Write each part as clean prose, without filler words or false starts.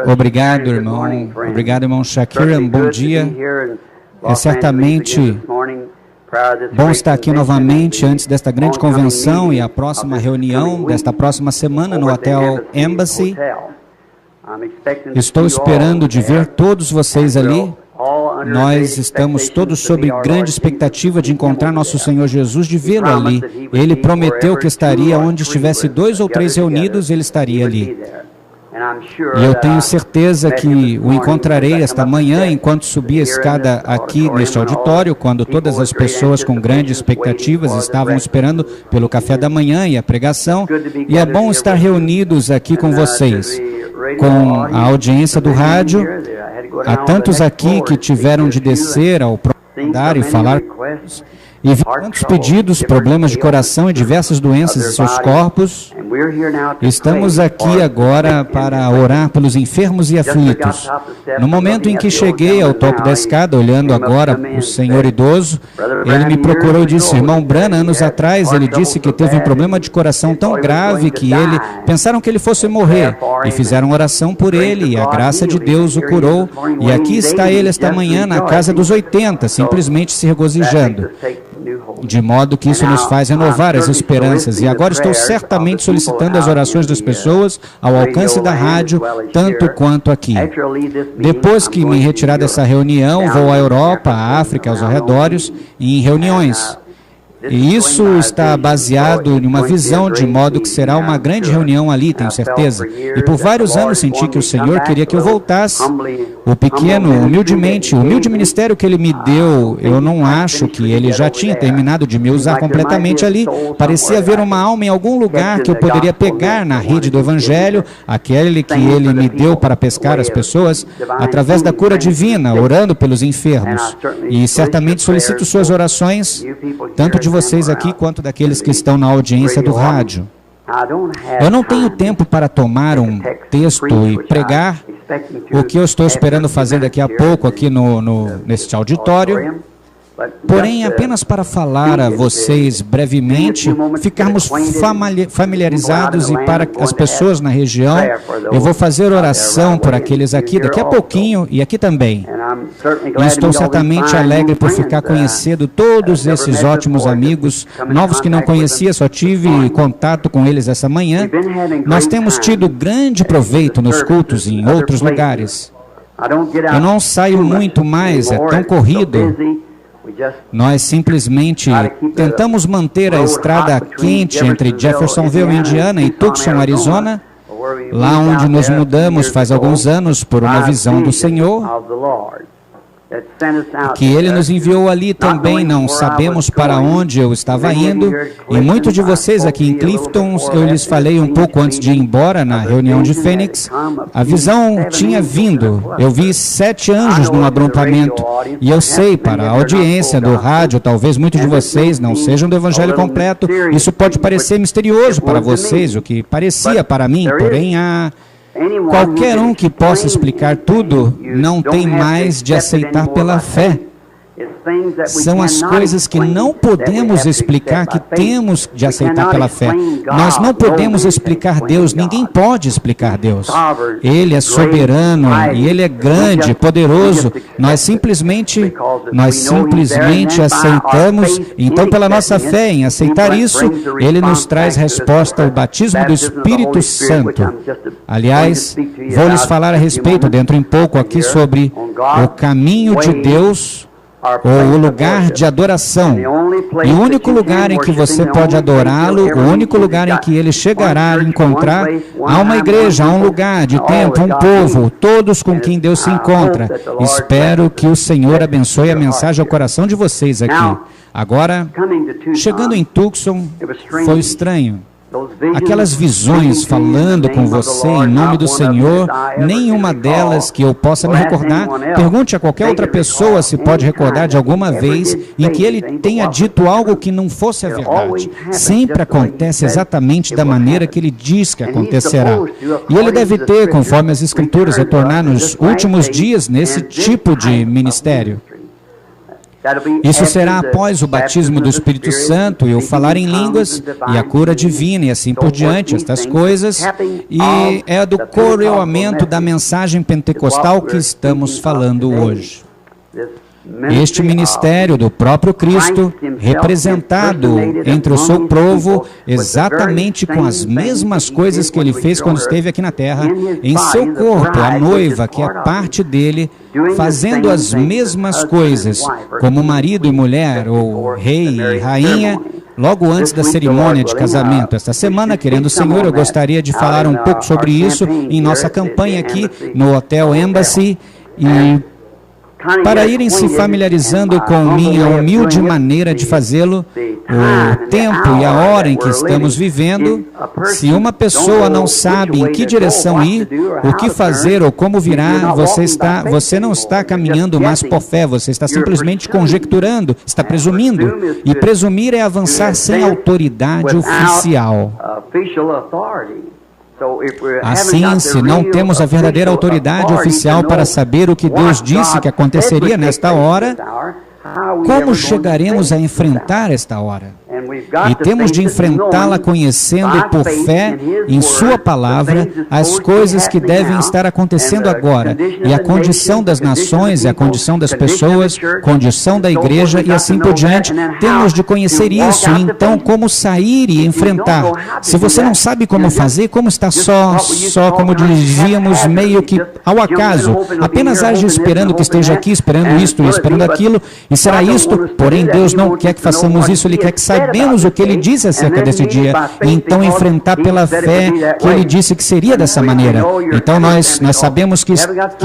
Obrigado, irmão. Obrigado, irmão Shakiran. Bom dia. É certamente bom estar aqui novamente antes desta grande convenção e a próxima reunião desta próxima semana no Hotel Embassy. Estou esperando de ver todos vocês ali. Nós estamos todos sob grande expectativa de encontrar nosso Senhor Jesus, de vê-lo ali. Ele prometeu que estaria onde estivesse 2 ou 3 reunidos, ele estaria ali. E eu tenho certeza que o encontrarei esta manhã enquanto subir a escada aqui neste auditório, quando todas as pessoas com grandes expectativas estavam esperando pelo café da manhã e a pregação. E é bom estar reunidos aqui com vocês, com a audiência do rádio. Há tantos aqui que tiveram de descer ao andar e falar e vi tantos pedidos, problemas de coração e diversas doenças em seus corpos. Estamos aqui agora para orar pelos enfermos e aflitos. No momento em que cheguei ao topo da escada, olhando agora o senhor idoso, ele me procurou e disse: irmão Branham, anos atrás, ele disse que teve um problema de coração tão grave que pensaram que ele fosse morrer, e fizeram oração por ele, e a graça de Deus o curou, e aqui está ele esta manhã na casa dos 80, simplesmente se regozijando. De modo que isso nos faz renovar as esperanças. E agora estou certamente solicitando as orações das pessoas ao alcance da rádio, tanto quanto aqui. Depois que me retirar dessa reunião, vou à Europa, à África, aos arredores, e em reuniões. E isso está baseado em uma visão, de modo que será uma grande reunião ali, tenho certeza. E por vários anos senti que o Senhor queria que eu voltasse. O pequeno, humilde ministério que Ele me deu, eu não acho que Ele já tinha terminado de me usar completamente ali. Parecia haver uma alma em algum lugar que eu poderia pegar na rede do Evangelho, aquele que Ele me deu para pescar as pessoas, através da cura divina, orando pelos enfermos. E certamente solicito suas orações, tanto de vocês aqui quanto daqueles que estão na audiência do rádio. Eu não tenho tempo para tomar um texto e pregar o que eu estou esperando fazer daqui a pouco aqui neste auditório. Porém, apenas para falar a vocês brevemente, ficarmos familiarizados, e para as pessoas na região, eu vou fazer oração por aqueles aqui daqui a pouquinho e aqui também. E estou certamente alegre por ficar conhecendo todos esses ótimos amigos, novos que não conhecia, só tive contato com eles essa manhã. Nós temos tido grande proveito nos cultos em outros lugares. Eu não saio muito mais, é tão corrido. Nós simplesmente tentamos manter a estrada quente entre Jeffersonville, Indiana, e Tucson, Arizona, lá onde nos mudamos faz alguns anos por uma visão do Senhor, que Ele nos enviou ali também. Não sabemos para onde eu estava indo, e muitos de vocês aqui em Clifton, eu lhes falei um pouco antes de ir embora na reunião de Phoenix, a visão tinha vindo. Eu vi 7 anjos num abrupamento, e eu sei, para a audiência do rádio, talvez muitos de vocês não sejam do Evangelho completo, isso pode parecer misterioso para vocês, o que parecia para mim, porém qualquer um que possa explicar tudo não tem mais de aceitar pela fé. São as coisas que não podemos explicar que temos de aceitar pela fé. Nós não podemos explicar Deus, ninguém pode explicar Deus. Ele é soberano e Ele é grande, poderoso. Nós simplesmente aceitamos. Então, pela nossa fé em aceitar isso, Ele nos traz resposta ao batismo do Espírito Santo. Aliás, vou lhes falar a respeito dentro em pouco aqui sobre o caminho de Deus, ou o lugar de adoração. E o único lugar em que você pode adorá-lo, o único lugar em que Ele chegará a encontrar, há uma igreja, há um lugar de tempo, um povo, todos com quem Deus se encontra. Espero que o Senhor abençoe a mensagem ao coração de vocês aqui. Agora, chegando em Tucson, foi estranho. Aquelas visões falando com você em nome do Senhor, nenhuma delas que eu possa me recordar. Pergunte a qualquer outra pessoa se pode recordar de alguma vez em que ele tenha dito algo que não fosse a verdade. Sempre acontece exatamente da maneira que ele diz que acontecerá. E ele deve ter, conforme as Escrituras, retornar nos últimos dias nesse tipo de ministério. Isso será após o batismo do Espírito Santo e o falar em línguas e a cura divina e assim por diante, estas coisas. E é do coroamento da mensagem pentecostal que estamos falando hoje. Este ministério do próprio Cristo, representado entre o seu povo, exatamente com as mesmas coisas que ele fez quando esteve aqui na terra, em seu corpo, a noiva, que é parte dele, fazendo as mesmas coisas, como marido e mulher, ou rei e rainha, logo antes da cerimônia de casamento. Esta semana, querendo o Senhor, eu gostaria de falar um pouco sobre isso em nossa campanha aqui no Hotel Embassy, e para irem se familiarizando com minha humilde maneira de fazê-lo, o tempo e a hora em que estamos vivendo, se uma pessoa não sabe em que direção ir, o que fazer ou como virar, você não está caminhando mais por fé, você está simplesmente conjecturando, está presumindo. E presumir é avançar sem autoridade oficial. Assim, se não temos a verdadeira autoridade oficial para saber o que Deus disse que aconteceria nesta hora, como chegaremos a enfrentar esta hora? E temos de enfrentá-la conhecendo por fé em Sua palavra as coisas que devem estar acontecendo agora, e a condição das nações, e a condição das pessoas, condição da igreja e assim por diante. Temos de conhecer isso, e então como sair e enfrentar. Se você não sabe como fazer, como está só como dizíamos, meio que ao acaso, apenas age esperando que esteja aqui, esperando isto e esperando aquilo, e será isto, porém Deus não quer que façamos isso, Ele quer que saibamos o que Ele disse acerca desse dia, e então enfrentar pela fé que Ele disse que seria dessa maneira. Então nós sabemos que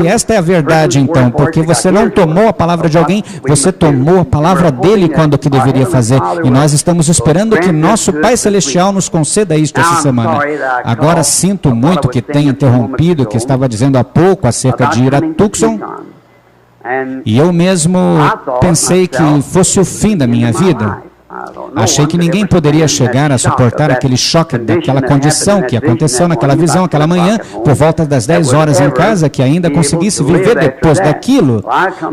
esta é a verdade, então, porque você não tomou a palavra de alguém, você tomou a palavra dele quando que deveria fazer, e nós estamos esperando que nosso Pai Celestial nos conceda isto essa semana. Agora sinto muito que tenha interrompido, que estava dizendo há pouco acerca de ir a Tucson, e eu mesmo pensei que fosse o fim da minha vida. Achei que ninguém poderia chegar a suportar aquele choque daquela condição que aconteceu naquela visão, aquela manhã, por volta das 10 horas em casa, que ainda conseguisse viver depois daquilo.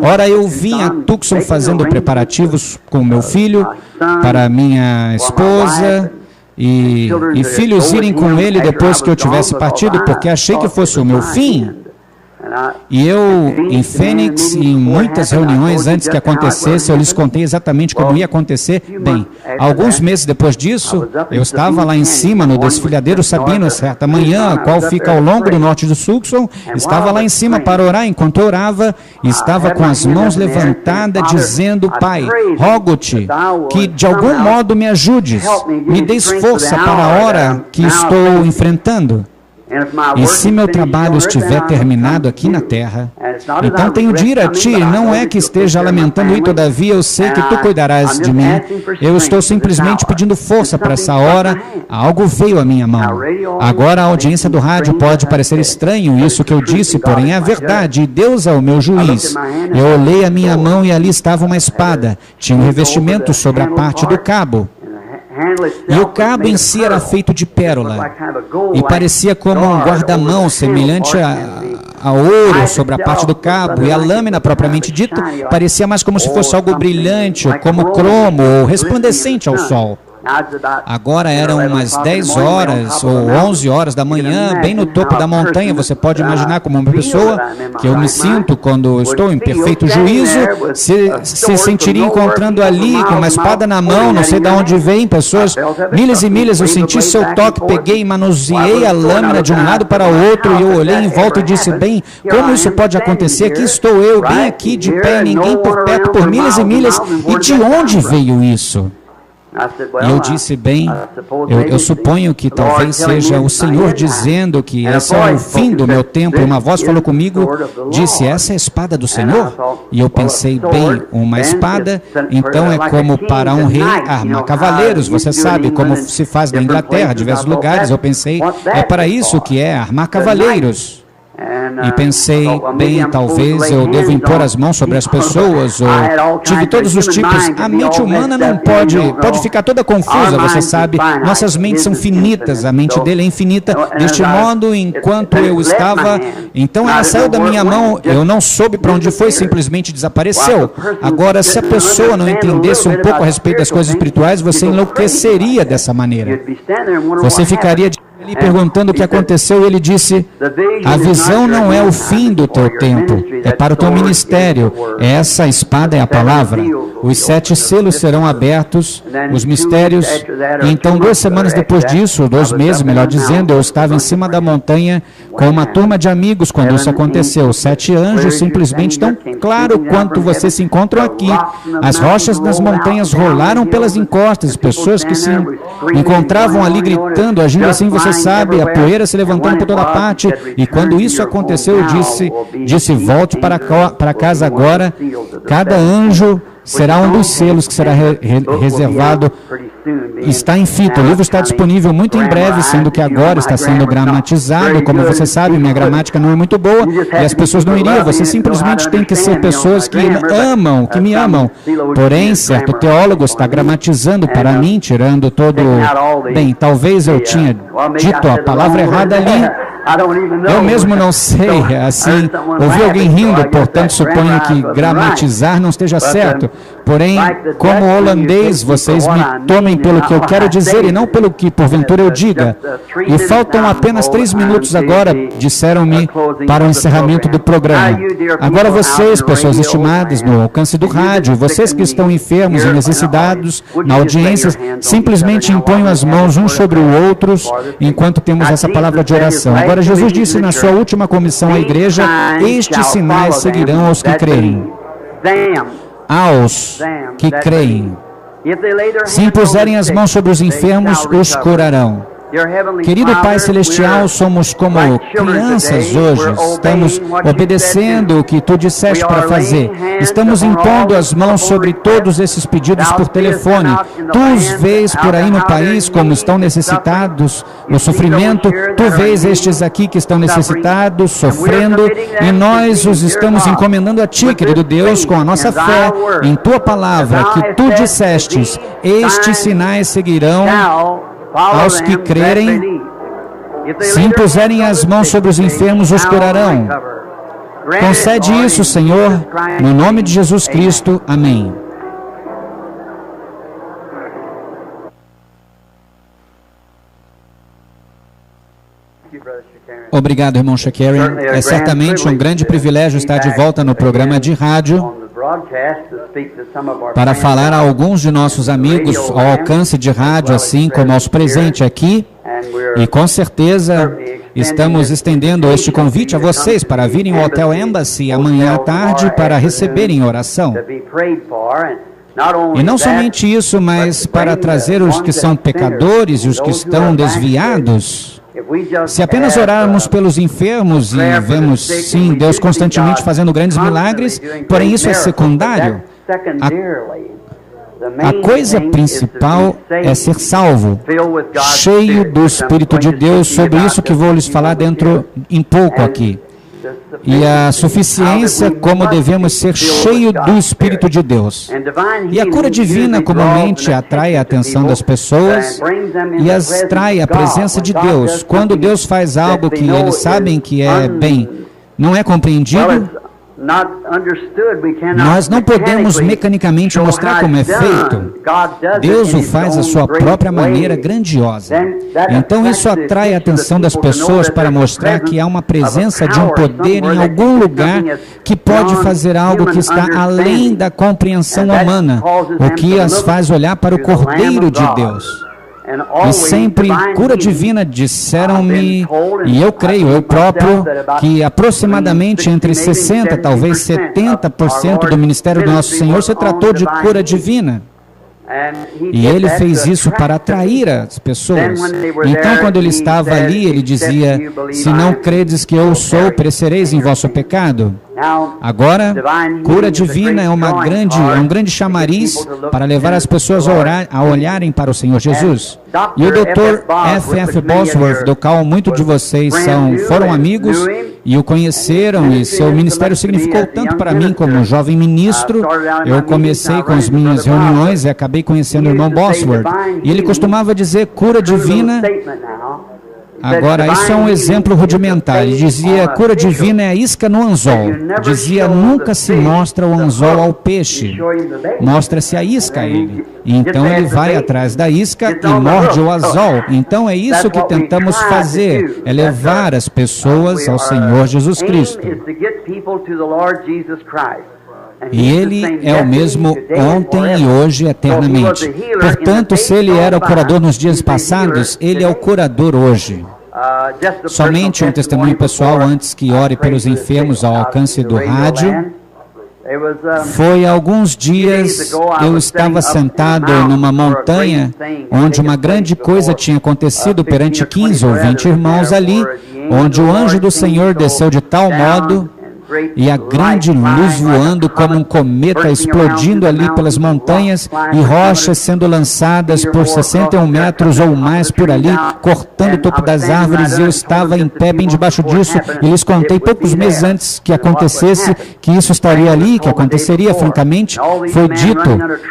Ora, eu vim a Tucson fazendo preparativos com meu filho, para minha esposa e filhos irem com ele depois que eu tivesse partido, porque achei que fosse o meu fim. E eu, em Phoenix, em muitas reuniões antes que acontecesse, eu lhes contei exatamente como ia acontecer. Bem, alguns meses depois disso, eu estava lá em cima, no desfiladeiro Sabino, certa manhã, qual fica ao longo do norte do Tucson, estava lá em cima para orar. Enquanto eu orava, estava com as mãos levantadas, dizendo: Pai, rogo-te que de algum modo me ajudes, me des força para a hora que estou enfrentando. E se meu trabalho estiver terminado aqui na terra, então tenho de ir a ti. Não é que esteja lamentando, e todavia eu sei que tu cuidarás de mim. Eu estou simplesmente pedindo força para essa hora. Algo veio à minha mão. Agora a audiência do rádio pode parecer estranho isso que eu disse, porém é a verdade, e Deus é o meu juiz. Eu olhei a minha mão e ali estava uma espada. Tinha um revestimento sobre a parte do cabo. E o cabo em si era feito de pérola, e parecia como um guarda-mão, semelhante a ouro sobre a parte do cabo, e a lâmina propriamente dita parecia mais como se fosse algo brilhante, ou como cromo, ou resplandecente ao sol. Agora eram umas 10 horas ou 11 horas da manhã, bem no topo da montanha. Você pode imaginar como uma pessoa que eu me sinto quando estou em perfeito juízo, se sentiria encontrando ali com uma espada na mão, não sei de onde vem, pessoas, milhas e milhas. Eu senti seu toque, peguei e manuseei a lâmina de um lado para o outro, e eu olhei em volta e disse: bem, como isso pode acontecer? Aqui estou eu, bem aqui de pé, ninguém por perto, por milhas e milhas, e de onde veio isso? E eu disse: bem, eu suponho que talvez seja o Senhor dizendo que esse é o fim do meu tempo. Uma voz falou comigo, disse: essa é a espada do Senhor? E eu pensei: bem, uma espada, então é como para um rei armar cavaleiros. Você sabe como se faz na Inglaterra, diversos lugares. Eu pensei, é para isso que é armar cavaleiros. e pensei, bem, talvez eu devo impor as mãos sobre as pessoas, ou tive todos os tipos. A mente humana não pode ficar toda confusa, você sabe, nossas mentes são finitas, a mente dele é infinita, deste modo, enquanto eu estava, então ela saiu da minha mão, eu não soube para onde foi, simplesmente desapareceu. Agora, se a pessoa não entendesse um pouco a respeito das coisas espirituais, você enlouqueceria dessa maneira. Você ficaria ali perguntando o que aconteceu, e ele disse: a visão não é o fim do teu tempo, é para o teu ministério. Essa espada é a palavra. Os 7 selos serão abertos, os mistérios. E então, 2 semanas depois disso, 2 meses, melhor dizendo, eu estava em cima da montanha com uma turma de amigos quando isso aconteceu. 7 anjos simplesmente tão claro quanto vocês se encontram aqui. As rochas das montanhas rolaram pelas encostas, pessoas que se encontravam ali gritando, agindo assim, você sabe, a poeira se levantando por toda parte. E quando isso aconteceu, eu disse, volte para casa agora. Cada anjo será um dos selos que será reservado. Está em fita, o livro está disponível muito em breve, sendo que agora está sendo gramatizado. Como você sabe, minha gramática não é muito boa e as pessoas não iriam. Você simplesmente tem que ser pessoas que amam, que me amam. Porém, certo teólogo está gramatizando para mim, tirando todo... Bem, talvez eu tinha dito a palavra errada ali. Eu mesmo não sei, assim, ouvi alguém rindo, portanto suponho que gramatizar não esteja certo. Porém, como holandês, vocês me tomem pelo que eu quero dizer e não pelo que porventura eu diga. E faltam apenas 3 minutos agora, disseram-me, para o encerramento do programa. Agora vocês, pessoas estimadas no alcance do rádio, vocês que estão enfermos e necessitados na audiência, simplesmente imponham as mãos uns sobre os outros enquanto temos essa palavra de oração. Agora Jesus disse na sua última comissão à igreja: estes sinais seguirão aos que creem. Aos que creem. Se impuserem as mãos sobre os enfermos, os curarão. Querido Pai Celestial, somos como crianças hoje, estamos obedecendo o que Tu disseste para fazer, estamos impondo as mãos sobre todos esses pedidos por telefone. Tu os vês por aí no país como estão necessitados, no sofrimento, Tu vês estes aqui que estão necessitados, sofrendo, e nós os estamos encomendando a Ti, querido Deus, com a nossa fé em Tua palavra, que Tu dissestes, estes sinais seguirão aos que crerem. Se impuserem as mãos sobre os enfermos, os curarão. Concede isso, Senhor, no nome de Jesus Cristo. Amém. Obrigado, irmão Shakarian. É certamente um grande privilégio estar de volta no programa de rádio para falar a alguns de nossos amigos ao alcance de rádio, assim como aos presentes aqui. E com certeza estamos estendendo este convite a vocês para virem ao Hotel Embassy amanhã à tarde para receberem oração. E não somente isso, mas para trazer os que são pecadores e os que estão desviados. Se apenas orarmos pelos enfermos e vemos, sim, Deus constantemente fazendo grandes milagres, porém isso é secundário. A coisa principal é ser salvo, cheio do Espírito de Deus, sobre isso que vou lhes falar dentro em pouco aqui. E a suficiência como devemos ser cheios do Espírito de Deus. E a cura divina comumente atrai a atenção das pessoas e as atrai a presença de Deus. Quando Deus faz algo que eles sabem que é bem, não é compreendido, nós não podemos mecanicamente mostrar como é feito. Deus o faz à sua própria maneira grandiosa. Então isso atrai a atenção das pessoas para mostrar que há uma presença de um poder em algum lugar que pode fazer algo que está além da compreensão humana, o que as faz olhar para o Cordeiro de Deus. E sempre cura divina, disseram-me, e eu creio, eu próprio, que aproximadamente entre 60%, talvez 70% do ministério do nosso Senhor se tratou de cura divina. E Ele fez isso para atrair as pessoas. Então, quando Ele estava ali, Ele dizia: se não credes que eu sou, perecereis em vosso pecado. Agora, cura divina é um grande chamariz para levar as pessoas a olharem para o Senhor Jesus. E o Dr. F.F. Bosworth, do qual muitos de vocês foram amigos e o conheceram, e seu ministério significou tanto para mim como jovem ministro. Eu comecei com as minhas reuniões e acabei conhecendo o irmão Bosworth. E ele costumava dizer cura divina. Agora, isso é um exemplo rudimentar. Ele dizia, cura divina é a isca no anzol. Dizia, nunca se mostra o anzol ao peixe. Mostra-se a isca a ele. E então ele vai atrás da isca e morde o anzol. Então é isso que tentamos fazer, é levar as pessoas ao Senhor Jesus Cristo. E Ele é o mesmo ontem e hoje eternamente. Portanto, se Ele era o curador nos dias passados, Ele é o curador hoje. Somente um testemunho pessoal antes que ore pelos enfermos ao alcance do rádio. Foi há alguns dias, eu estava sentado numa montanha, onde uma grande coisa tinha acontecido perante 15 ou 20 irmãos ali, onde o anjo do Senhor desceu de tal modo, e a grande luz voando como um cometa explodindo ali pelas montanhas e rochas sendo lançadas por 61 metros ou mais por ali, cortando o topo das árvores. Eu estava em pé bem debaixo disso e lhes contei poucos meses antes que acontecesse que isso estaria ali, que aconteceria, francamente, foi dito.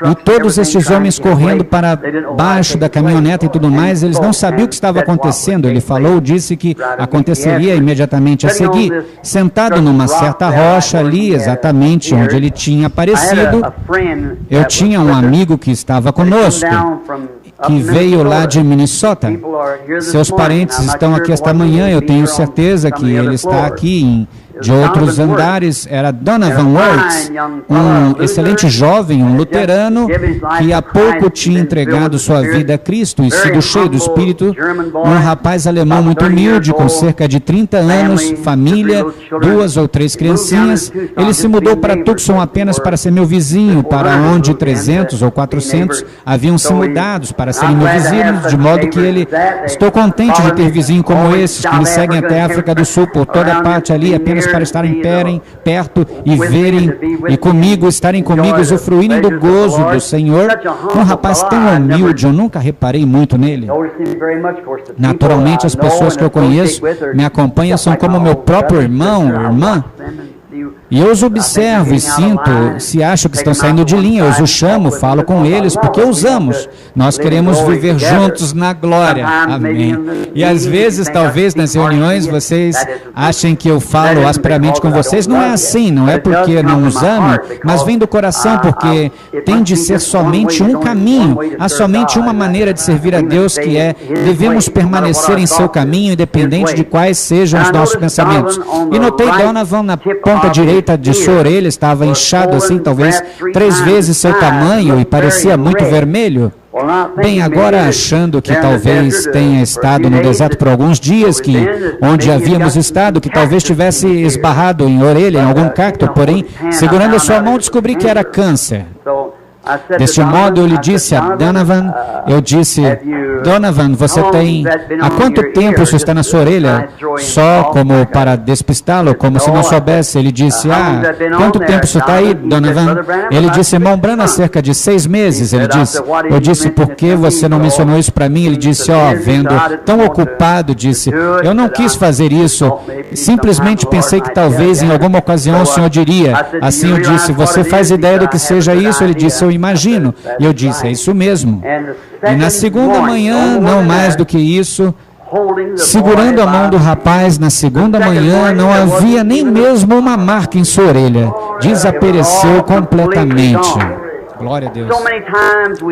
E todos estes homens correndo para baixo da caminhoneta e tudo mais, eles não sabiam o que estava acontecendo. Ele falou, disse que aconteceria imediatamente a seguir, sentado numa certa rocha ali, exatamente onde ele tinha aparecido. Eu tinha um amigo que estava conosco, que veio lá de Minnesota. Seus parentes estão aqui esta manhã, eu tenho certeza que ele está aqui de outros andares. Era Donovan Works, um excelente jovem, um luterano, que há pouco tinha entregado sua vida a Cristo e sido cheio do Espírito, um rapaz alemão muito humilde, com cerca de 30 anos, família, 2 ou 3 criancinhas. Ele se mudou para Tucson apenas para ser meu vizinho, para onde 300 ou 400 haviam se mudados para serem meus vizinhos, de modo que ele, estou contente de ter vizinhos como esses, que me seguem até a África do Sul, por toda parte ali, apenas para estarem perto e verem e comigo, estarem comigo, usufruírem do gozo do Senhor. Um rapaz tão humilde, eu nunca reparei muito nele. Naturalmente, as pessoas que eu conheço me acompanham, são como meu próprio irmão, irmã. E eu os observo e sinto, se acham que estão saindo de linha, eu os chamo, falo com eles, porque os amo. Nós queremos viver juntos na glória. Amém. E às vezes, talvez nas reuniões, vocês achem que eu falo asperamente com vocês. Não é assim, não é porque não os amo, mas vem do coração, porque tem de ser somente um caminho, há somente uma maneira de servir a Deus, que é, devemos permanecer em seu caminho, independente de quais sejam os nossos pensamentos. E notei Donovan na ponta direita de sua orelha, estava inchado assim, talvez 3 vezes seu tamanho, e parecia muito vermelho. Bem, agora achando que talvez tenha estado no deserto por alguns dias, onde havíamos estado, que talvez tivesse esbarrado em orelha, em algum cacto, porém, segurando a sua mão, descobri que era câncer. Deste modo, eu lhe disse a Donovan, eu disse, Donovan, você tem, há quanto tempo isso está na sua orelha? Só como para despistá-lo, como se não soubesse. Ele disse, quanto tempo isso está aí, Donovan? Ele disse, irmão Branham, há cerca de 6 meses. Ele disse, eu disse, por que você não mencionou isso para mim? Ele disse, vendo tão ocupado, disse, eu não quis fazer isso, simplesmente pensei que talvez em alguma ocasião o senhor diria. Assim eu disse, você faz ideia do que seja isso? Ele disse, eu imagino. E eu disse, é isso mesmo. E na segunda manhã, não mais do que isso, segurando a mão do rapaz, na segunda manhã, não havia nem mesmo uma marca em sua orelha. Desapareceu completamente. Glória a Deus.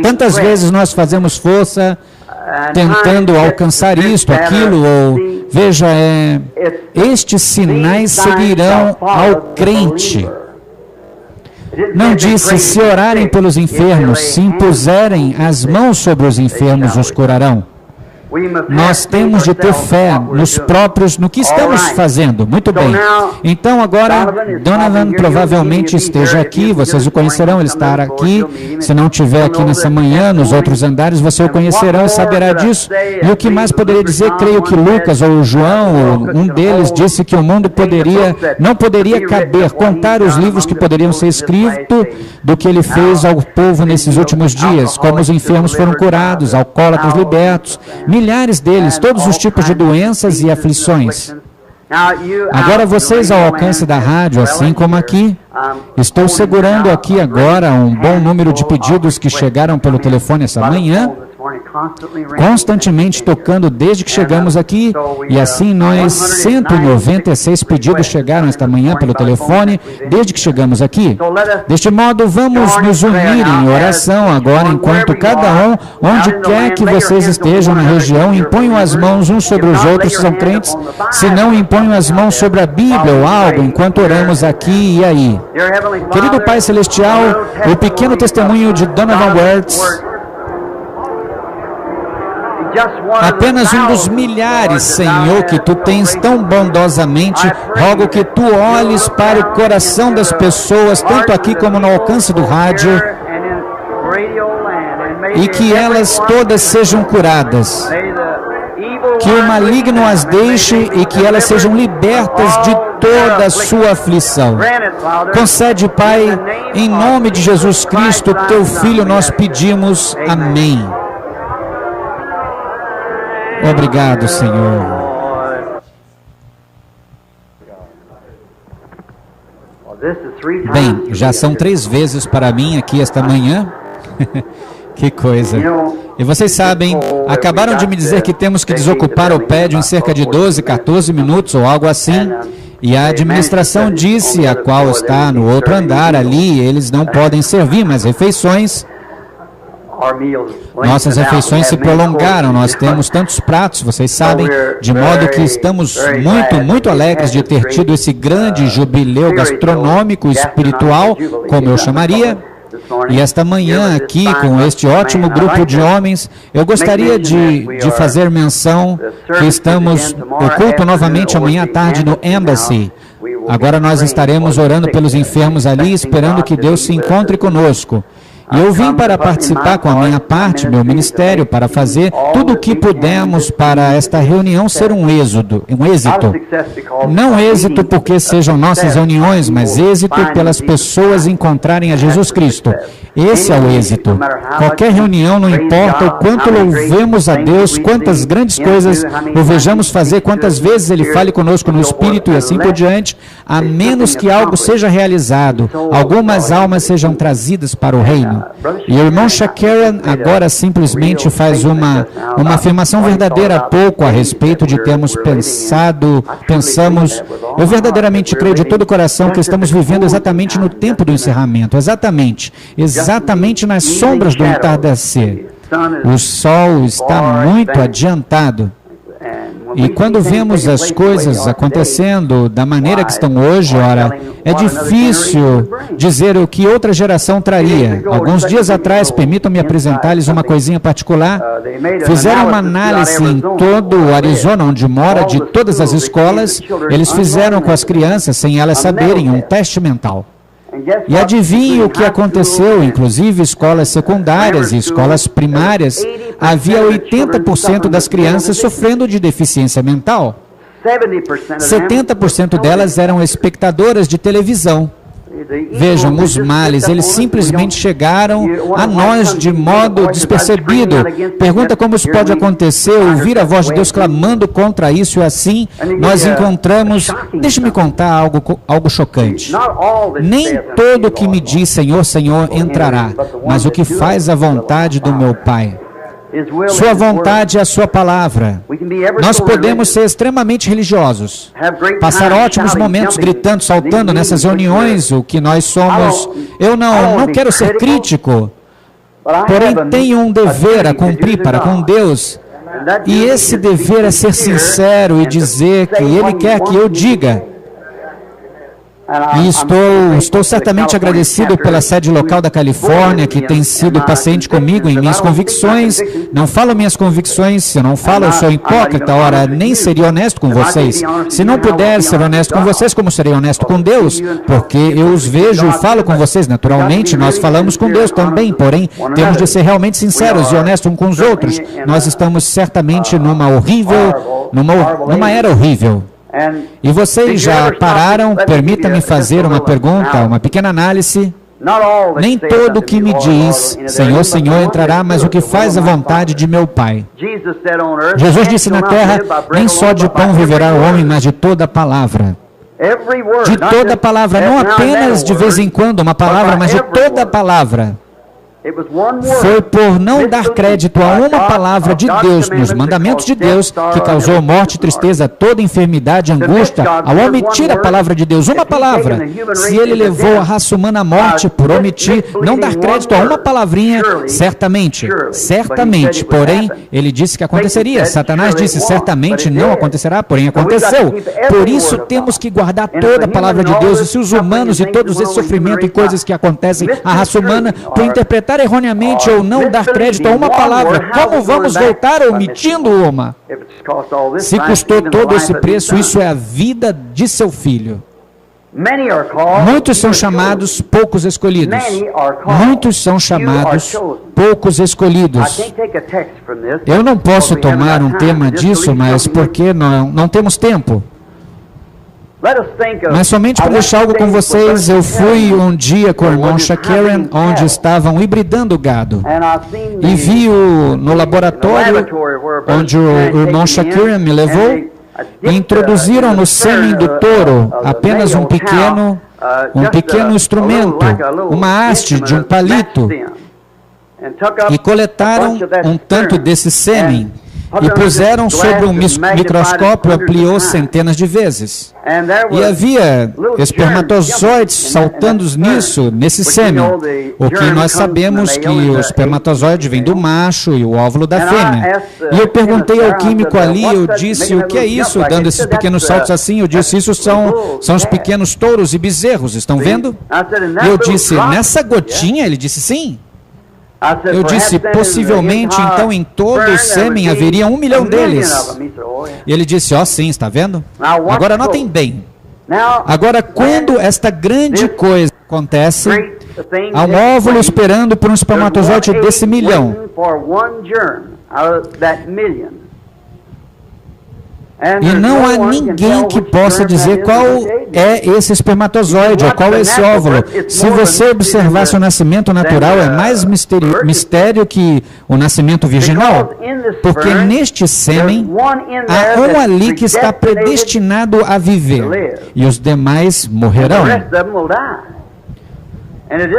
Tantas vezes nós fazemos força tentando alcançar isto, aquilo, ou veja, estes sinais seguirão ao crente. Não disse, se orarem pelos enfermos, se impuserem as mãos sobre os enfermos, os curarão. Nós temos de ter fé nos próprios, no que estamos fazendo. Muito bem. Então agora, Donovan provavelmente esteja aqui, vocês o conhecerão, ele estará aqui. Se não estiver aqui nessa manhã, nos outros andares, você o conhecerão e saberá disso. E o que mais poderia dizer? Creio que Lucas ou João, um deles, disse que o mundo não poderia caber, contar os livros que poderiam ser escritos do que ele fez ao povo nesses últimos dias, como os enfermos foram curados, alcoólatras libertos, milhares deles, todos os tipos de doenças e aflições. Agora vocês ao alcance da rádio, assim como aqui, estou segurando aqui agora um bom número de pedidos que chegaram pelo telefone essa manhã, constantemente tocando desde que chegamos aqui, e assim nós 196 pedidos chegaram esta manhã pelo telefone desde que chegamos aqui. Deste modo, vamos nos unir em oração agora, enquanto cada um, onde quer que vocês estejam na região, imponham as mãos uns sobre os outros, se são crentes, se não, imponham as mãos sobre a Bíblia ou algo, enquanto oramos aqui e aí. Querido Pai Celestial, o pequeno testemunho de Donovan Wirtz, apenas um dos milhares, Senhor, que Tu tens tão bondosamente, rogo que Tu olhes para o coração das pessoas, tanto aqui como no alcance do rádio, e que elas todas sejam curadas, que o maligno as deixe e que elas sejam libertas de toda a sua aflição. Concede, Pai, em nome de Jesus Cristo, Teu Filho, nós pedimos. Amém. Obrigado, Senhor. Bem, já são 3 vezes para mim aqui esta manhã. Que coisa. E vocês sabem, acabaram de me dizer que temos que desocupar o prédio em cerca de 12, 14 minutos ou algo assim. E a administração disse, a qual está no outro andar ali, eles não podem servir mais refeições. Nossas refeições se prolongaram, nós temos tantos pratos, vocês sabem, de modo que estamos muito alegres de ter tido esse grande jubileu gastronômico, espiritual, como eu chamaria. E esta manhã aqui, com este ótimo grupo de homens, eu gostaria de fazer menção que estamos o culto novamente amanhã à tarde no Embassy. Agora nós estaremos orando pelos enfermos ali, esperando que Deus se encontre conosco. E eu vim para participar com a minha parte, meu ministério, para fazer tudo o que pudermos para esta reunião ser um êxito. Não êxito porque sejam nossas reuniões, mas êxito pelas pessoas encontrarem a Jesus Cristo. Esse é o êxito. Qualquer reunião, não importa o quanto louvemos a Deus, quantas grandes coisas o vejamos fazer, quantas vezes Ele fale conosco no Espírito e assim por diante, a menos que algo seja realizado, algumas almas sejam trazidas para o reino. E o irmão Shakarian agora simplesmente faz uma afirmação verdadeira há pouco a respeito de termos pensamos, eu verdadeiramente creio de todo o coração que estamos vivendo exatamente no tempo do encerramento, exatamente nas sombras do entardecer. O sol está muito adiantado. E quando vemos as coisas acontecendo da maneira que estão hoje, ora, é difícil dizer o que outra geração traria. Alguns dias atrás, permitam-me apresentar-lhes uma coisinha particular. Fizeram uma análise em todo o Arizona, onde mora, de todas as escolas. Eles fizeram com as crianças, sem elas saberem, um teste mental. E adivinhe o que aconteceu, inclusive escolas secundárias e escolas primárias, havia 80% das crianças sofrendo de deficiência mental. 70% delas eram espectadoras de televisão. Vejam, os males, eles simplesmente chegaram a nós de modo despercebido. Pergunta como isso pode acontecer, ouvir a voz de Deus clamando contra isso e assim nós encontramos... Deixe-me contar algo chocante. Nem todo que me diz Senhor, Senhor entrará, mas o que faz a vontade do meu Pai. Sua vontade é a sua palavra. Nós podemos ser extremamente religiosos, passar ótimos momentos gritando, saltando nessas reuniões, o que nós somos. Eu não quero ser crítico, porém tenho um dever a cumprir para com Deus, e esse dever é ser sincero e dizer que Ele quer que eu diga. E estou certamente agradecido pela sede local da Califórnia, que tem sido paciente comigo em minhas convicções. Não falo minhas convicções, se eu não falo, eu sou hipócrita. Ora, nem seria honesto com vocês. Se não puder ser honesto com vocês, como serei honesto com Deus? Porque eu os vejo e falo com vocês. Naturalmente, nós falamos com Deus também, porém, temos de ser realmente sinceros e honestos uns com os outros. Nós estamos certamente numa era horrível. E vocês já pararam? Permita-me fazer uma pergunta, uma pequena análise. Nem todo o que me diz, Senhor, Senhor, entrará, mas o que faz a vontade de meu Pai. Jesus disse na terra, nem só de pão viverá o homem, mas de toda a palavra. De toda a palavra, não apenas de vez em quando uma palavra, mas de toda a palavra. Foi por não dar crédito a uma palavra de Deus nos mandamentos de Deus que causou morte, tristeza, toda enfermidade, angústia, ao omitir a palavra de Deus. Uma palavra. Se ele levou a raça humana à morte por omitir, não dar crédito a uma palavrinha, certamente, porém, ele disse que aconteceria. Satanás disse, certamente não acontecerá, porém aconteceu. Por isso temos que guardar toda a palavra de Deus. E se os humanos e todos esses sofrimentos e coisas que acontecem à raça humana, por interpretar erroneamente ou não dar crédito a uma palavra, como vamos voltar omitindo uma? Se custou todo esse preço, isso é a vida de seu filho. Muitos são chamados, poucos escolhidos. Muitos são chamados, poucos escolhidos. Eu não posso tomar um tema disso, mas porque não temos tempo. Mas somente para deixar algo com vocês, eu fui um dia com o irmão Shakarian, onde estavam hibridando gado. E vi no laboratório, onde o irmão Shakarian me levou, e introduziram no sêmen do touro apenas um pequeno instrumento, uma haste de um palito, e coletaram um tanto desse sêmen. E puseram sobre um microscópio, ampliou centenas de vezes. E havia espermatozoides saltando nesse sêmen. O que nós sabemos que o espermatozoide vem do macho e o óvulo da fêmea. E eu perguntei ao químico ali, eu disse, o que é isso? Dando esses pequenos saltos assim, eu disse, isso são os pequenos touros e bezerros, estão vendo? E eu disse, nessa gotinha? Ele disse, sim. Eu disse, possivelmente, então, em todo o sêmen haveria 1 milhão deles. E ele disse, sim, está vendo? Agora, notem bem. Agora, quando esta grande coisa acontece, há um óvulo esperando por um espermatozoide desse milhão. E não há ninguém que possa dizer qual é esse espermatozoide, ou qual é esse óvulo. Se você observar seu nascimento natural, é mais mistério que o nascimento virginal, porque neste sêmen há um ali que está predestinado a viver, e os demais morrerão.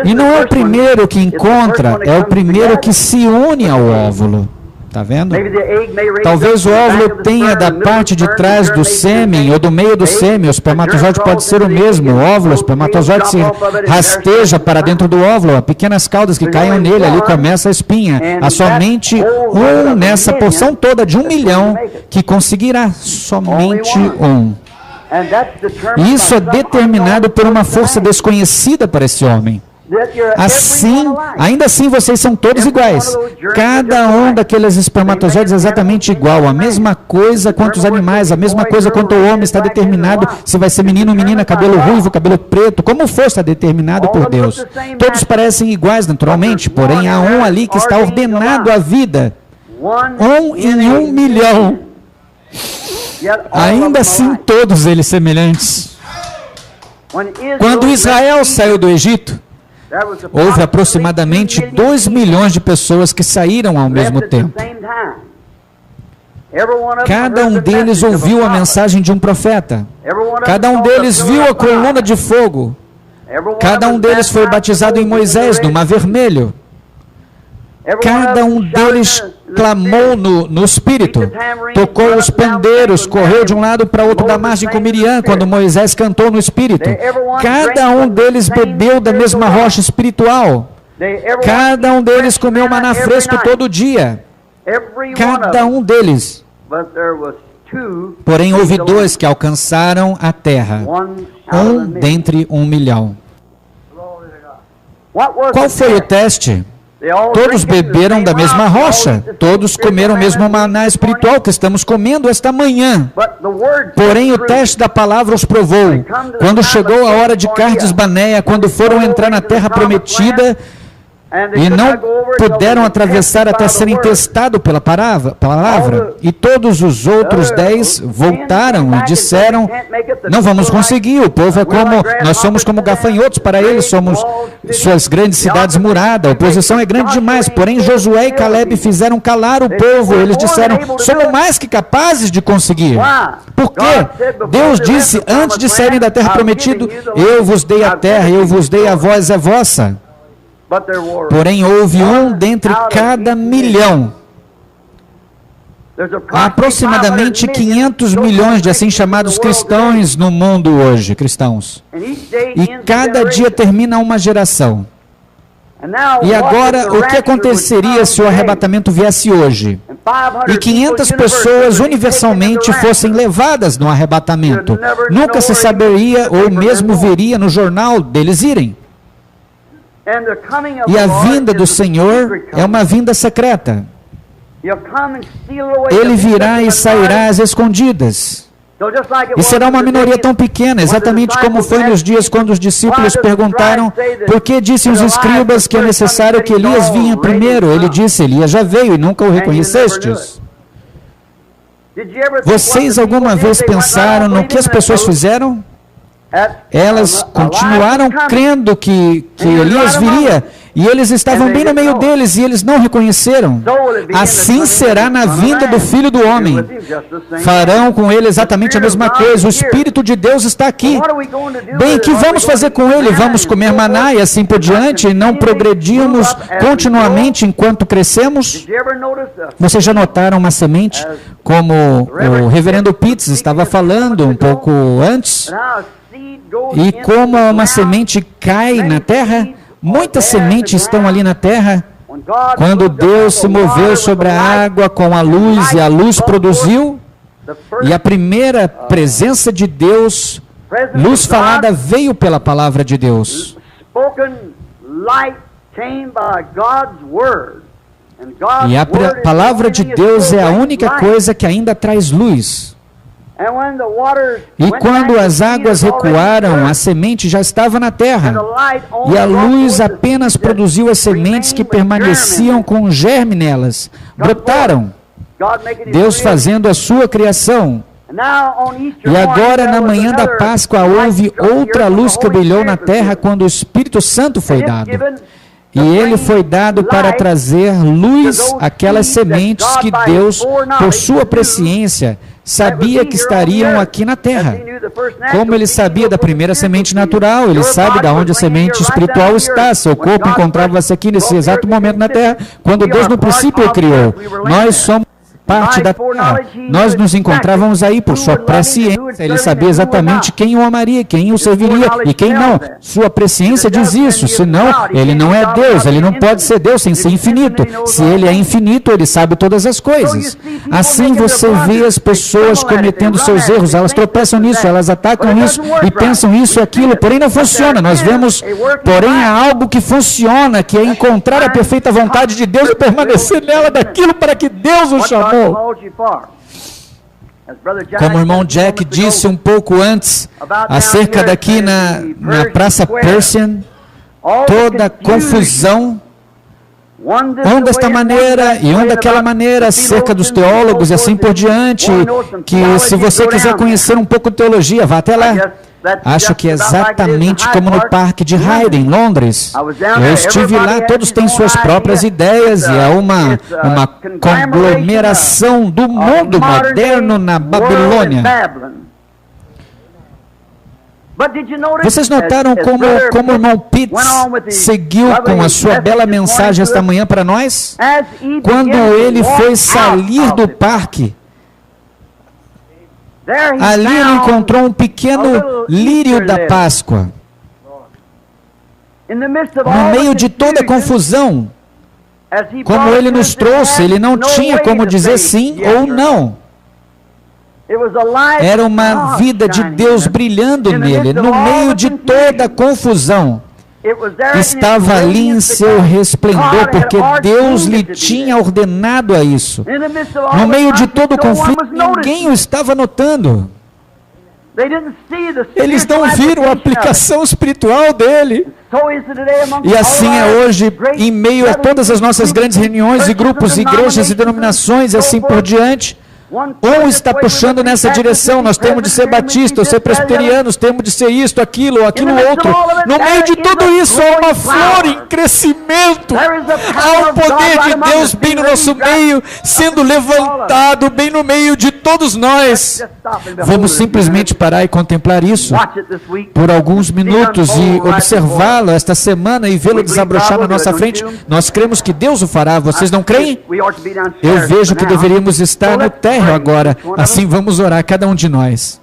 E não é o primeiro que encontra, é o primeiro que se une ao óvulo. Está vendo? Talvez o óvulo tenha da parte de trás do sêmen ou do meio do sêmen. O espermatozoide pode ser o mesmo. O óvulo, o espermatozoide se rasteja para dentro do óvulo. Há pequenas caudas que caem nele, ali começa a espinha. Há somente um nessa porção toda de 1 milhão que conseguirá. Somente um. E isso é determinado por uma força desconhecida para esse homem. Assim, ainda assim vocês são todos iguais. Cada um daqueles espermatozoides é exatamente igual. A mesma coisa quanto os animais, a mesma coisa quanto o homem está determinado se vai ser menino ou menina, cabelo ruivo, cabelo preto, como for, está determinado por Deus. Todos parecem iguais naturalmente, porém há um ali que está ordenado à vida. 1 em 1 milhão. Ainda assim todos eles semelhantes. Quando Israel saiu do Egito, houve aproximadamente 2 milhões de pessoas que saíram ao mesmo tempo. Cada um deles ouviu a mensagem de um profeta. Cada um deles viu a coluna de fogo. Cada um deles foi batizado em Moisés, no Mar Vermelho. Cada um deles clamou no Espírito, tocou os pandeiros, correu de um lado para outro da margem com Miriam, quando Moisés cantou no Espírito. Cada um deles bebeu da mesma rocha espiritual. Cada um deles comeu maná fresco todo dia. Cada um deles. Porém, houve 2 que alcançaram a terra, dentre 1 milhão. Qual foi o teste? Todos beberam da mesma rocha, todos comeram o mesmo maná espiritual que estamos comendo esta manhã. Porém, o teste da palavra os provou. Quando chegou a hora de Cades Barnea, quando foram entrar na terra prometida, e não puderam atravessar até serem testados pela palavra. E todos os outros 10 voltaram e disseram, não vamos conseguir, o povo é como, nós somos como gafanhotos para eles, somos suas grandes cidades muradas, a oposição é grande demais. Porém, Josué e Caleb fizeram calar o povo, eles disseram, somos mais que capazes de conseguir. Por quê? Deus disse, antes de saírem da terra prometida, eu vos dei a terra, eu vos dei a voz é vossa. Porém, houve um dentre cada milhão. Há aproximadamente 500 milhões de assim chamados cristãos no mundo hoje, cristãos. E cada dia termina uma geração. E agora, o que aconteceria se o arrebatamento viesse hoje? E 500 pessoas universalmente fossem levadas no arrebatamento. Nunca se saberia ou mesmo veria no jornal deles irem. E a vinda do Senhor é uma vinda secreta. Ele virá e sairá às escondidas. E será uma minoria tão pequena, exatamente como foi nos dias quando os discípulos perguntaram por que disse os escribas que é necessário que Elias vinha primeiro. Ele disse, Elias já veio e nunca o reconhecestes. Vocês alguma vez pensaram no que as pessoas fizeram? Elas continuaram crendo que Elias viria, e eles estavam bem no meio deles, e eles não reconheceram. Assim será na vinda do Filho do Homem. Farão com ele exatamente a mesma coisa. O Espírito de Deus está aqui. Bem, o que vamos fazer com ele? Vamos comer maná e assim por diante, e não progredimos continuamente enquanto crescemos? Vocês já notaram uma semente, como o reverendo Pitts estava falando um pouco antes? E como uma semente cai na terra, muitas sementes estão ali na terra. Quando Deus se moveu sobre a água com a luz e a luz produziu, e a primeira presença de Deus, luz falada, veio pela palavra de Deus. E a palavra de Deus é a única coisa que ainda traz luz. E quando as águas recuaram, a semente já estava na terra. E a luz apenas produziu as sementes que permaneciam com germe nelas. Brotaram. Deus fazendo a sua criação. E agora, na manhã da Páscoa, houve outra luz que brilhou na terra quando o Espírito Santo foi dado. E ele foi dado para trazer luz àquelas sementes que Deus, por sua presciência, sabia que estariam aqui na terra. Como ele sabia da primeira semente natural, ele sabe de onde a semente espiritual está. Seu corpo encontrava-se aqui nesse exato momento na terra, quando Deus no princípio o criou. Nós somos parte da terra. Nós nos encontrávamos aí por sua presciência. Ele sabia exatamente quem o amaria, quem o serviria e quem não. Sua presciência diz isso. Senão, ele não é Deus. Ele não pode ser Deus sem ser infinito. Se ele é infinito, ele sabe todas as coisas. Assim você vê as pessoas cometendo seus erros. Elas tropeçam nisso, elas atacam isso e pensam isso e aquilo. Porém, não funciona. Nós vemos, porém, há algo que funciona, que é encontrar a perfeita vontade de Deus e permanecer nela daquilo para que Deus o chamou. Como o irmão Jack disse um pouco antes, acerca daqui na Praça Persian, toda confusão, um desta maneira e um daquela maneira, acerca dos teólogos e assim por diante, que se você quiser conhecer um pouco de teologia, vá até lá. Acho que é exatamente como no Parque de Hyde, em Londres. Eu estive lá, todos têm suas próprias ideias, e é uma conglomeração do mundo moderno na Babilônia. Vocês notaram como o irmão Pitts seguiu com a sua bela mensagem esta manhã para nós? Quando ele foi sair do parque, ali ele encontrou um pequeno lírio da Páscoa. No meio de toda a confusão, como ele nos trouxe, ele não tinha como dizer sim ou não. Era uma vida de Deus brilhando nele, no meio de toda a confusão. Estava ali em seu resplendor, porque Deus lhe tinha ordenado a isso. No meio de todo o conflito, ninguém o estava notando. Eles não viram a aplicação espiritual dele. E assim é hoje, em meio a todas as nossas grandes reuniões e grupos, igrejas e denominações e assim por diante. Um está puxando nessa direção, nós temos de ser batistas, ser presbiterianos, temos de ser isto, aquilo outro. No meio de tudo isso, há uma flor em crescimento. Há um poder de Deus bem no nosso meio, sendo levantado bem no meio de todos nós. Vamos simplesmente parar e contemplar isso por alguns minutos e observá-lo esta semana e vê-lo desabrochar na nossa frente. Nós cremos que Deus o fará, vocês não creem? Eu vejo que deveríamos estar no térreo agora, assim vamos orar, cada um de nós.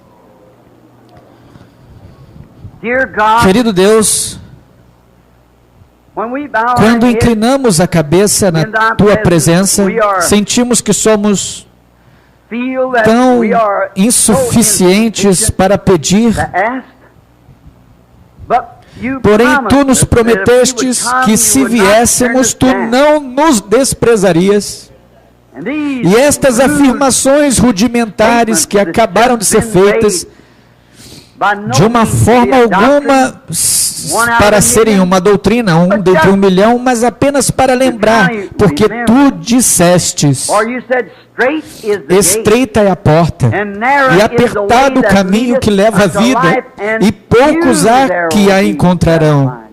Querido Deus, quando inclinamos a cabeça na Tua presença, sentimos que somos tão insuficientes para pedir, porém Tu nos prometestes que se viéssemos, Tu não nos desprezarias. E estas afirmações rudimentares que acabaram de ser feitas, de uma forma alguma para serem uma doutrina, dentre 1 milhão, mas apenas para lembrar, porque Tu dissestes, estreita é a porta, e apertado o caminho que leva à vida, e poucos há que a encontrarão.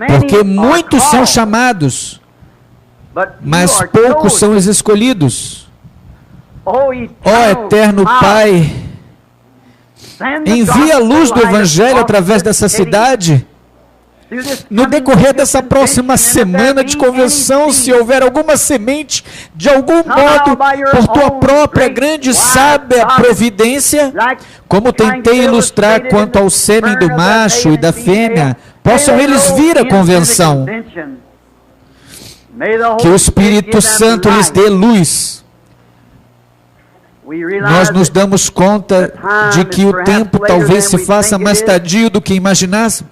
Porque muitos são chamados, mas poucos são os escolhidos. Ó eterno Pai, envia a luz do Evangelho através dessa cidade. No decorrer dessa próxima semana de convenção, se houver alguma semente, de algum modo, por Tua própria grande e sábia providência, como tentei ilustrar quanto ao sêmen do macho e da fêmea, possam eles vir à convenção. Que o Espírito Santo lhes dê luz. Nós nos damos conta de que o tempo talvez se faça mais tardio do que imaginamos.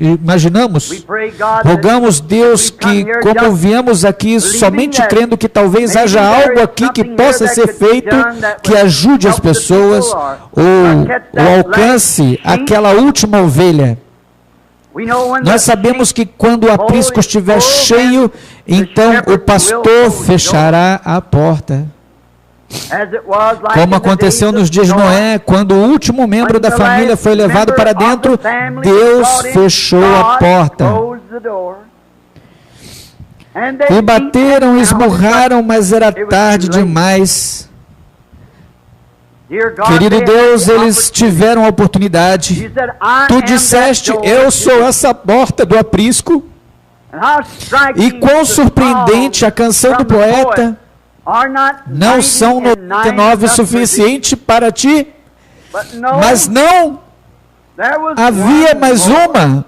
Rogamos, Deus, que como viemos aqui somente crendo que talvez haja algo aqui que possa ser feito, que ajude as pessoas ou alcance aquela última ovelha. Nós sabemos que quando o aprisco estiver cheio, então o pastor fechará a porta. Como aconteceu nos dias de Noé, quando o último membro da família foi levado para dentro, Deus fechou a porta. E bateram, esmurraram, mas era tarde demais. Querido Deus, eles tiveram a oportunidade. Tu disseste, eu sou essa porta do aprisco. E quão surpreendente a canção do poeta. Não são 99 suficiente para ti, mas não, havia mais uma.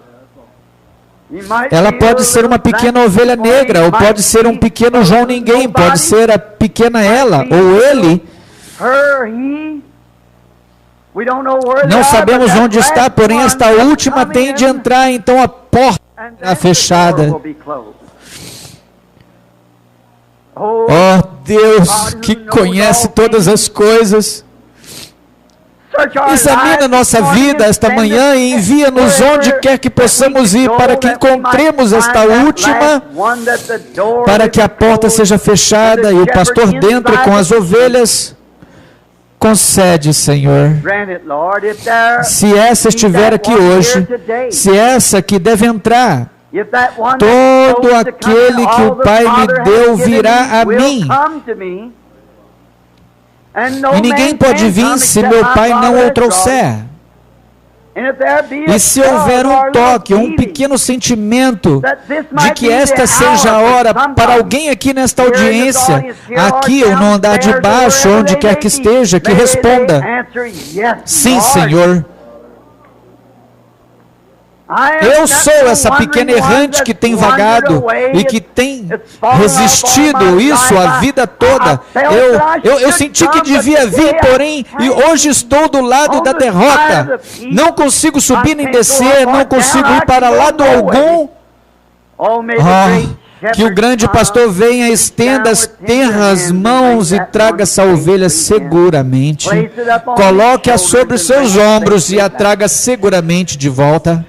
Ela pode ser uma pequena ovelha negra, ou pode ser um pequeno João Ninguém, pode ser a pequena ela, ou ele. Não sabemos onde está, porém esta última tem de entrar, então a porta está fechada. Ó Deus, que conhece todas as coisas, examina nossa vida esta manhã e envia-nos onde quer que possamos ir, para que encontremos esta última, para que a porta seja fechada e o pastor dentro com as ovelhas. Concede, Senhor. Se essa estiver aqui hoje, se essa que deve entrar, todo aquele que o Pai me deu virá a mim. E ninguém pode vir se meu Pai não o trouxer. E se houver um toque, um pequeno sentimento de que esta seja a hora para alguém aqui nesta audiência, aqui ou no andar de baixo, onde quer que esteja, que responda: sim, Senhor. Eu sou essa pequena errante que tem vagado e que tem resistido isso a vida toda. Eu senti que devia vir, porém, e hoje estou do lado da derrota. Não consigo subir nem descer, não consigo ir para lado algum. Que o grande pastor venha, estenda as terras mãos e traga essa ovelha seguramente. Coloque-a sobre os seus ombros e a traga seguramente de volta.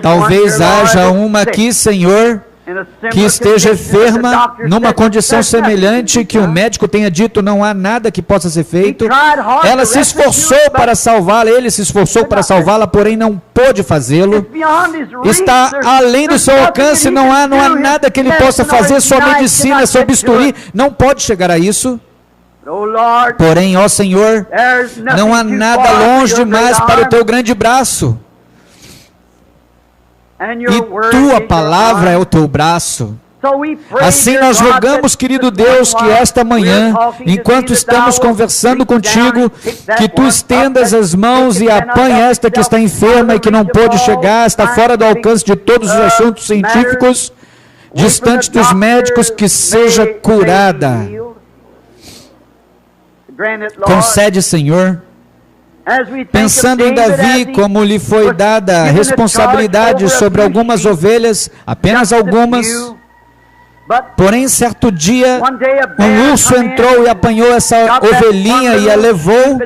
Talvez haja uma aqui, Senhor, que esteja enferma, numa condição semelhante, que o médico tenha dito não há nada que possa ser feito. Ela se esforçou para salvá-la, ele se esforçou para salvá-la, porém não pôde fazê-lo. Está além do seu alcance, não há nada que ele possa fazer, sua medicina, seu bisturi, não pode chegar a isso. Porém, ó Senhor, não há nada longe demais para o teu grande braço. E tua palavra é o teu braço. Assim nós rogamos, querido Deus, que esta manhã, enquanto estamos conversando contigo, que tu estendas as mãos e apanhe esta que está enferma e que não pôde chegar, está fora do alcance de todos os assuntos científicos, distante dos médicos, que seja curada. Concede, Senhor. Pensando em Davi, como lhe foi dada a responsabilidade sobre algumas ovelhas, apenas algumas, porém certo dia um urso entrou e apanhou essa ovelhinha e a levou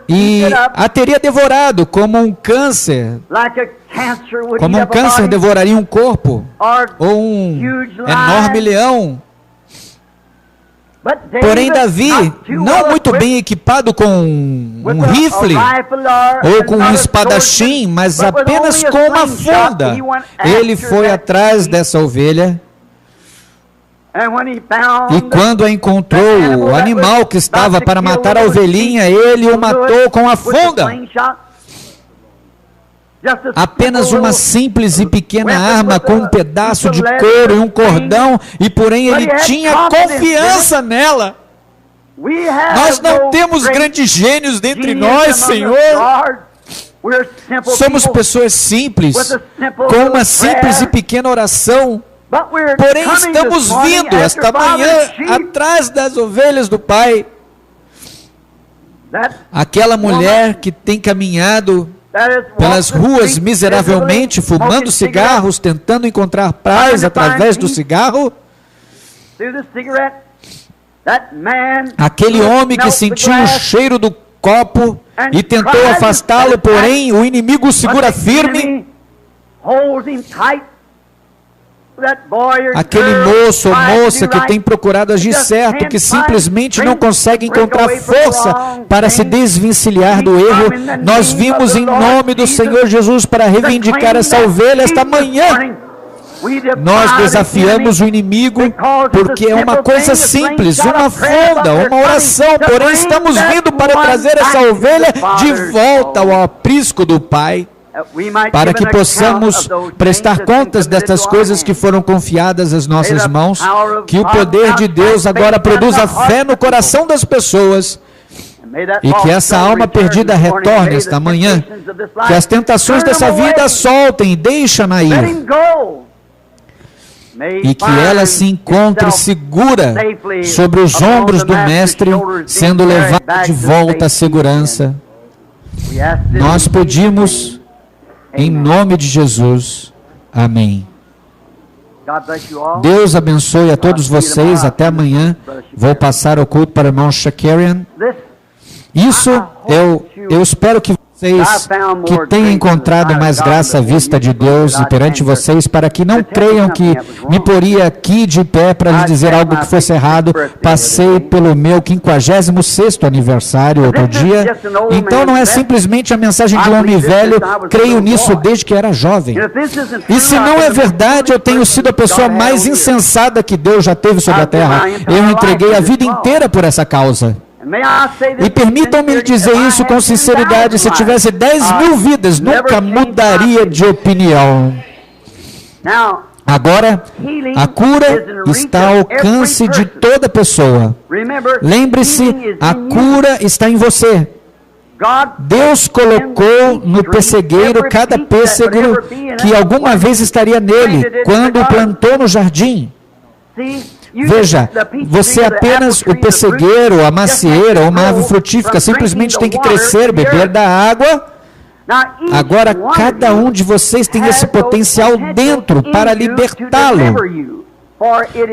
e a teria devorado como um câncer devoraria um corpo, ou um enorme leão. Porém, Davi, não muito bem equipado com um rifle ou com um espadachim, mas apenas com uma funda, ele foi atrás dessa ovelha. E quando a encontrou, o animal que estava para matar a ovelhinha, ele o matou com a funda. Apenas uma simples e pequena arma com um pedaço de couro e um cordão, e porém ele tinha confiança nela. Nós não temos grandes gênios dentre nós, Senhor. Somos pessoas simples, com uma simples e pequena oração. Porém estamos vindo esta manhã atrás das ovelhas do Pai. Aquela mulher que tem caminhado pelas ruas miseravelmente, fumando cigarros, tentando encontrar paz através do cigarro. Aquele homem que sentiu o cheiro do copo e tentou afastá-lo, porém o inimigo o segura firme. Aquele moço ou moça que tem procurado agir certo, que simplesmente não consegue encontrar força para se desvencilhar do erro, nós vimos em nome do Senhor Jesus para reivindicar essa ovelha esta manhã. Nós desafiamos o inimigo porque é uma coisa simples, uma funda, uma oração, porém estamos vindo para trazer essa ovelha de volta ao aprisco do Pai, para que possamos prestar contas destas coisas que foram confiadas às nossas mãos, que o poder de Deus agora produza fé no coração das pessoas, e que essa alma perdida retorne esta manhã, que as tentações dessa vida soltem e deixem-na ir, e que ela se encontre segura sobre os ombros do Mestre, sendo levada de volta à segurança. Nós pedimos em nome de Jesus. Amém. Deus abençoe a todos vocês. Até amanhã. Vou passar o culto para o irmão Shakarian. Isso, eu espero que vocês que tenham encontrado mais graça à vista de Deus e perante vocês, para que não creiam que me poria aqui de pé para lhes dizer algo que fosse errado. Passei pelo meu 56º aniversário outro dia, então não é simplesmente a mensagem de um homem velho, creio nisso desde que era jovem. E se não é verdade, eu tenho sido a pessoa mais insensata que Deus já teve sobre a terra. Eu entreguei a vida inteira por essa causa. E permitam-me dizer isso com sinceridade, se tivesse 10.000 vidas, nunca mudaria de opinião. Agora, a cura está ao alcance de toda pessoa. Lembre-se, a cura está em você. Deus colocou no pessegueiro cada pêssego que alguma vez estaria nele, quando o plantou no jardim. Veja, você é apenas o pessegueiro, a macieira, uma árvore frutífica, simplesmente tem que crescer, beber da água. Agora, cada um de vocês tem esse potencial dentro para libertá-lo.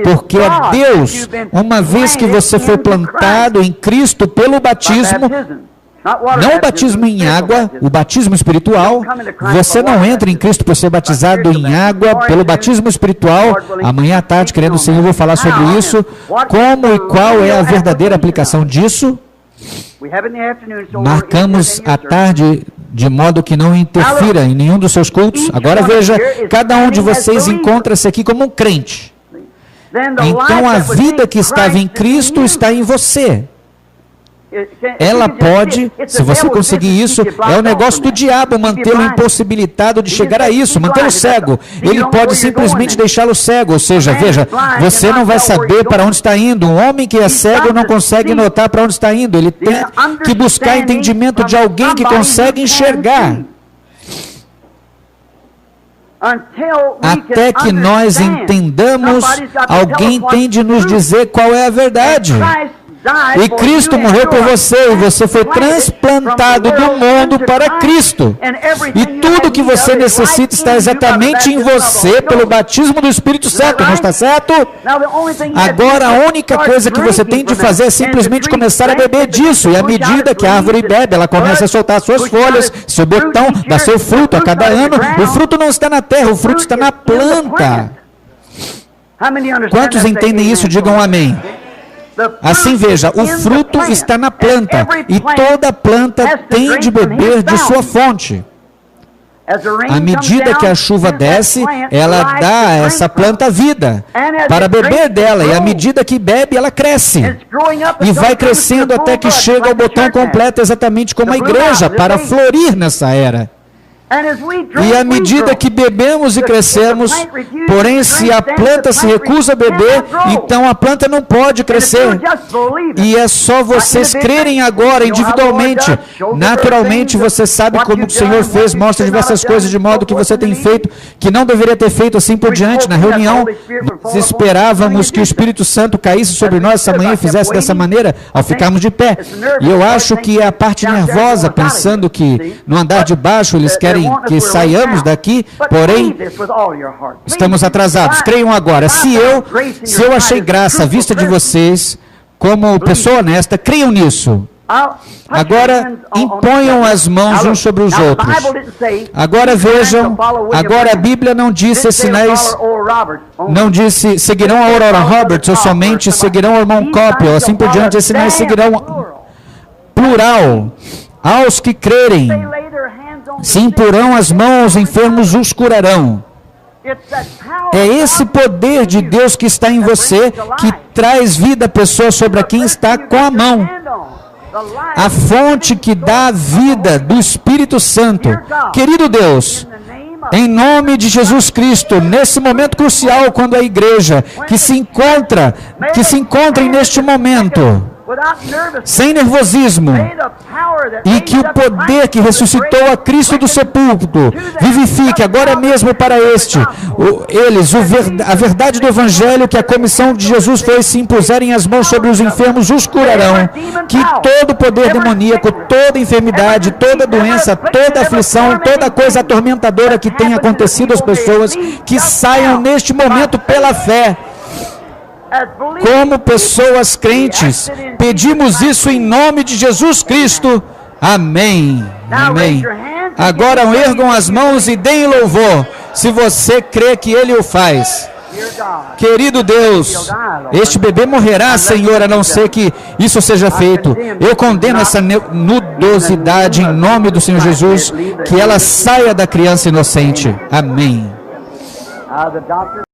Porque é Deus, uma vez que você foi plantado em Cristo pelo batismo, não o batismo em água, o batismo espiritual. Você não entra em Cristo por ser batizado em água, pelo batismo espiritual. Amanhã à tarde, querendo o Senhor, eu vou falar sobre isso. Como e qual é a verdadeira aplicação disso? Marcamos à tarde de modo que não interfira em nenhum dos seus cultos. Agora veja, cada um de vocês encontra-se aqui como um crente. Então a vida que estava em Cristo está em você. Ela pode, se você conseguir isso, é o negócio do diabo mantê-lo impossibilitado de chegar a isso, mantê-lo cego. Ele pode simplesmente deixá-lo cego, ou seja, veja, você não vai saber para onde está indo. Um homem que é cego não consegue notar para onde está indo. Ele tem que buscar entendimento de alguém que consegue enxergar. Até que nós entendamos, alguém tem de nos dizer qual é a verdade. E Cristo morreu por você, e você foi transplantado do mundo para Cristo. E tudo que você necessita está exatamente em você, pelo batismo do Espírito Santo, não está certo? Agora, a única coisa que você tem de fazer é simplesmente começar a beber disso. E à medida que a árvore bebe, ela começa a soltar suas folhas, seu botão, dá seu fruto a cada ano. O fruto não está na terra, o fruto está na planta. Quantos entendem isso? Digam amém. Assim veja, o fruto está na planta, e toda planta tem de beber de sua fonte. À medida que a chuva desce, ela dá a essa planta vida, para beber dela, e à medida que bebe, ela cresce. E vai crescendo até que chega ao botão completo, exatamente como a igreja, para florir nessa era. E à medida que bebemos e crescemos, porém, se a planta se recusa a beber, então a planta não pode crescer. E é só vocês crerem agora, individualmente. Naturalmente, você sabe como o Senhor fez, mostra diversas coisas, de modo que você tem feito, que não deveria ter feito assim por diante. Na reunião, nós esperávamos que o Espírito Santo caísse sobre nós essa manhã e fizesse dessa maneira, ao ficarmos de pé. E eu acho que é a parte nervosa, pensando que no andar de baixo eles querem que saiamos daqui, porém estamos atrasados. Creiam agora. Se eu achei graça à vista de vocês como pessoa honesta, creiam nisso. Agora imponham as mãos uns sobre os outros. Agora vejam, agora a Bíblia não disse esses sinais, não disse seguirão a Oral Roberts ou somente seguirão o irmão Copley, ou assim por diante. Esses sinais seguirão plural aos que crerem. Se imporão as mãos, enfermos os curarão. É esse poder de Deus que está em você que traz vida à pessoa sobre quem está com a mão. A fonte que dá a vida do Espírito Santo. Querido Deus, em nome de Jesus Cristo, nesse momento crucial, quando a igreja que se encontrem neste momento, sem nervosismo, e que o poder que ressuscitou a Cristo do sepulcro vivifique agora mesmo para a verdade do Evangelho, que a comissão de Jesus foi: se impuserem as mãos sobre os enfermos, os curarão. Que todo poder demoníaco, toda enfermidade, toda doença, toda aflição, toda coisa atormentadora que tenha acontecido às pessoas, que saiam neste momento pela fé. Como pessoas crentes, pedimos isso em nome de Jesus Cristo. Amém. Amém. Agora ergam as mãos e deem louvor, se você crê que Ele o faz. Querido Deus, este bebê morrerá, Senhor, a não ser que isso seja feito. Eu condeno essa nudosidade em nome do Senhor Jesus, que ela saia da criança inocente. Amém.